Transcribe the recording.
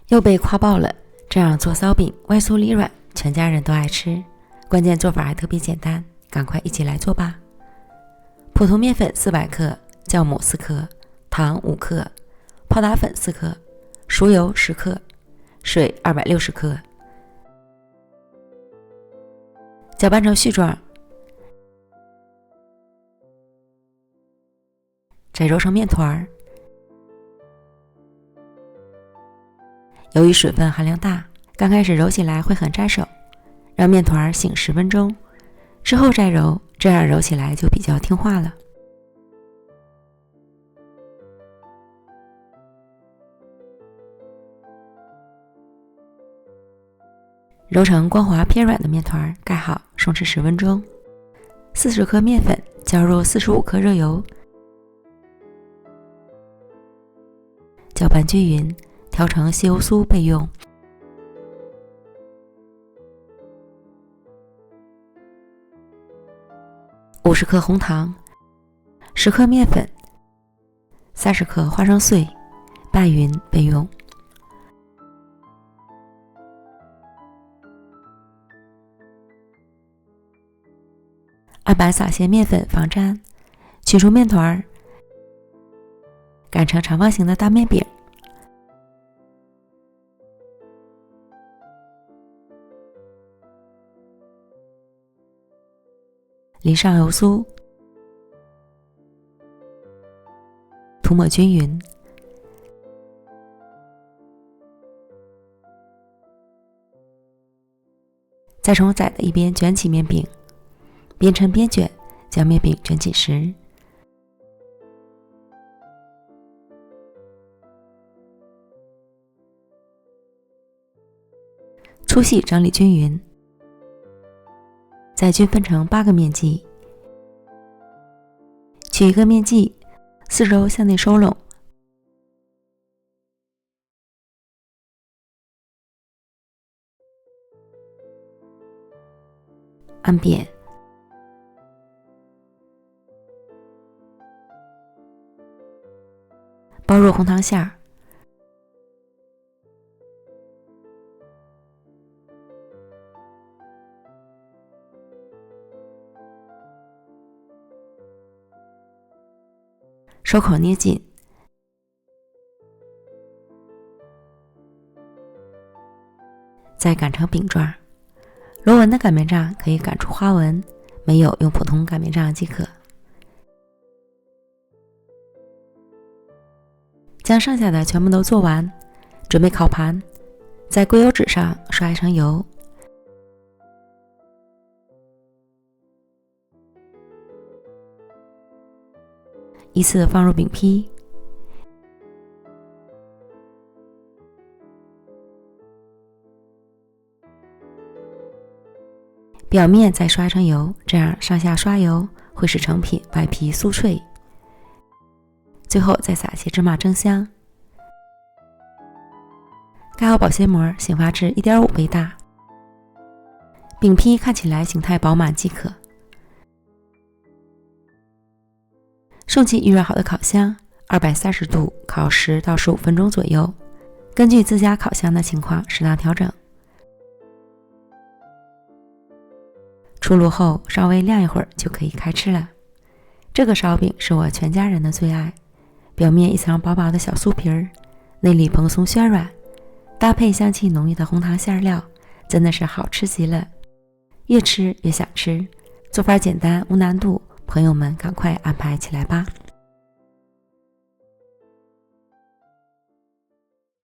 又被夸爆了，这样做骚饼外酥里软，全家人都爱吃，关键做法还特别简单，赶快一起来做吧。普通面粉400克，酵母4克，糖5克，泡打粉4克，熟油10克，水260克，搅拌成絮状，再揉成面团。由于水分含量大，刚开始揉起来会很扎手，让面团醒10分钟，之后再揉，这样揉起来就比较听话了。揉成光滑偏软的面团，盖好，松弛10分钟。40克面粉浇入45克热油，搅拌均匀，调成稀油酥备用。50克红糖，10克面粉，30克花生碎，拌匀备用。案板撒些面粉防粘，取出面团，擀成长方形的大面饼，淋上油酥，涂抹均匀，再从窄的一边卷起面饼，边抻边卷，将面饼卷紧实。粗细整理均匀，再均分成8个面剂，取一个面剂，四周向内收拢，按扁，包入红糖馅儿，手口捏紧，再擀成饼状。螺纹的擀面杖可以擀出花纹，没有用普通擀面杖即可。将剩下的全部都做完，准备烤盘，在硅油纸上刷一层油，依次放入饼坯，表面再刷一层油，这样上下刷油会使成品外皮酥脆。最后再撒些芝麻蒸香，盖好保鲜膜，醒发至1.5倍大，饼坯看起来形态饱满即可。送进预热好的烤箱，230度烤10到15分钟左右，根据自家烤箱的情况适当调整。出炉后稍微晾一会儿就可以开吃了。这个烧饼是我全家人的最爱，表面一层薄薄的小酥皮儿，内里蓬松暄软，搭配香气浓郁的红糖馅料，真的是好吃极了，越吃越想吃。做法简单无难度，朋友们赶快安排起来吧。